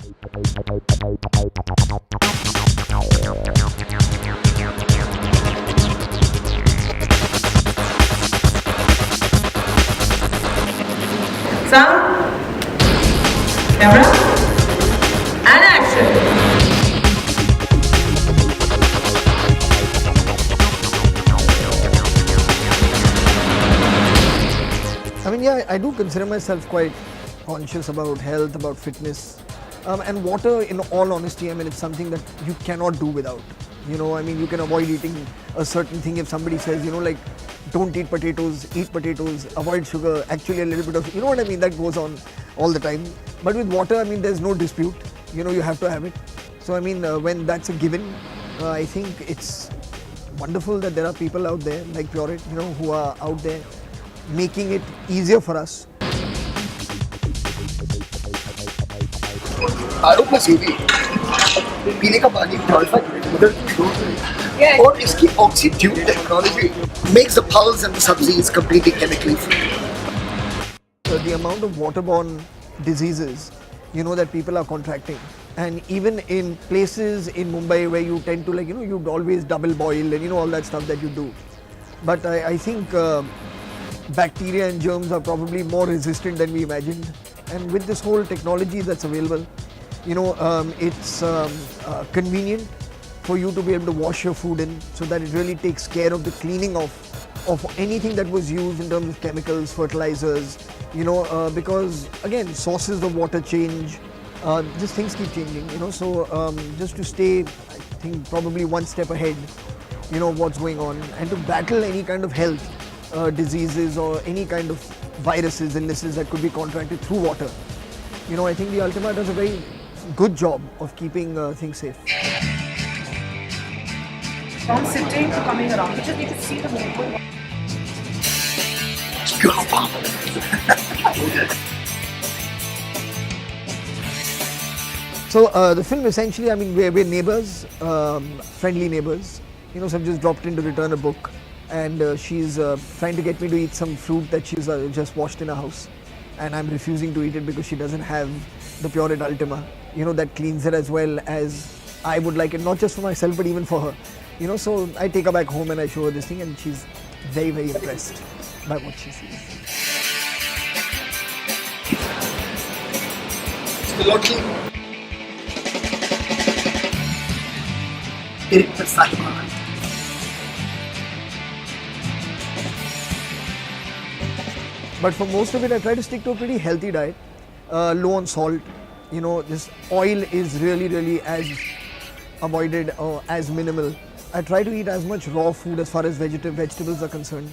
Sound, camera, and action. I mean, yeah, I do consider myself quite conscious about health, about fitness. And water, in all honesty, I mean, it's something that you cannot do without. You know, I mean, you can avoid eating a certain thing if somebody says, you know, like, don't eat potatoes, avoid sugar, actually a little bit of, you know what I mean, that goes on all the time. But with water, I mean, there's no dispute. You know, you have to have it. So, I mean, when that's a given, I think it's wonderful that there are people out there like Pureit, you know, who are out there making it easier for us. RO plus UV पीने का पानी purify उधर और इसकी oxy tube technology makes the pulse and the subsidies completely chemically free. The amount of waterborne diseases, you know, that people are contracting, and even in places in Mumbai where you tend to, like, you know, you'd always double boil and, you know, all that stuff that you do. But I think bacteria and germs are probably more resistant than we imagined. And with this whole technology that's available, you know, it's convenient for you to be able to wash your food in, so that it really takes care of the cleaning of anything that was used in terms of chemicals, fertilizers, you know, because again, sources of water change, just things keep changing, you know, so just to stay, I think, probably one step ahead, you know, what's going on, and to battle any kind of health diseases or any kind of viruses, illnesses that could be contracted through water. You know, I think the Ultima does a very good job of keeping things safe. From sitting to coming around, you just need to see the movement. So the film essentially, I mean, we're neighbors, friendly neighbors. You know, so I've just dropped in to return a book, and she's trying to get me to eat some fruit that she's just washed in her house, and I'm refusing to eat it because she doesn't have the Pureit Ultima, you know, that cleans it as well as I would like it, not just for myself but even for her, you know. So I take her back home and I show her this thing, and she's very, very impressed by what she sees. Still okay. But for most of it, I try to stick to a pretty healthy diet, low on salt. You know, this oil is really, really as avoided or as minimal. I try to eat as much raw food as far as vegetables are concerned,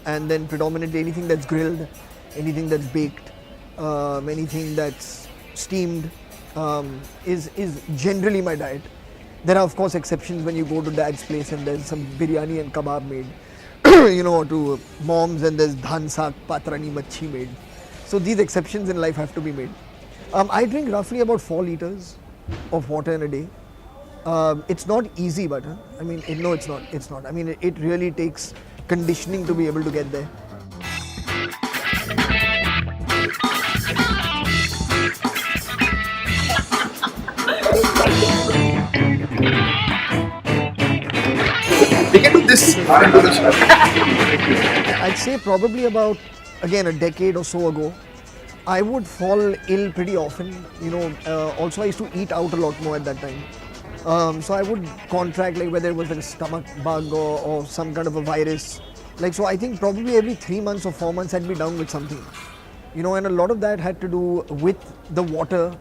and then predominantly anything that's grilled, anything that's baked, anything that's steamed is generally my diet. There are of course exceptions when you go to dad's place and there's some biryani and kebab made, you know, to mom's and there's dhan saag patrani machi made. So these exceptions in life have to be made. I drink roughly about 4 liters of water in a day. It's not easy, but I mean, no, it's not. It's not. I mean, it really takes conditioning to be able to get there. We can do this. I'd say probably about, again, a decade or so ago, I would fall ill pretty often. You know, also I used to eat out a lot more at that time. So I would contract, like, whether it was like a stomach bug or some kind of a virus. Like, so I think probably every 3 months or 4 months I'd be down with something. You know, and a lot of that had to do with the water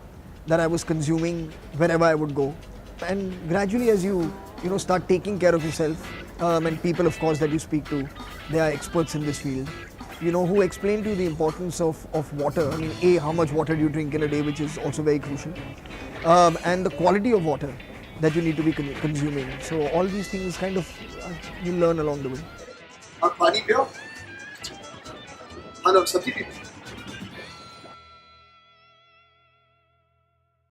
that I was consuming wherever I would go. And gradually, as you know, start taking care of yourself, and people, of course, that you speak to, they are experts in this field, you know, who explain to you the importance of water. I mean, A, how much water do you drink in a day, which is also very crucial, and the quality of water that you need to be consuming. So all these things kind of you learn along the way. Paani piyo. Hello, sabji piyo.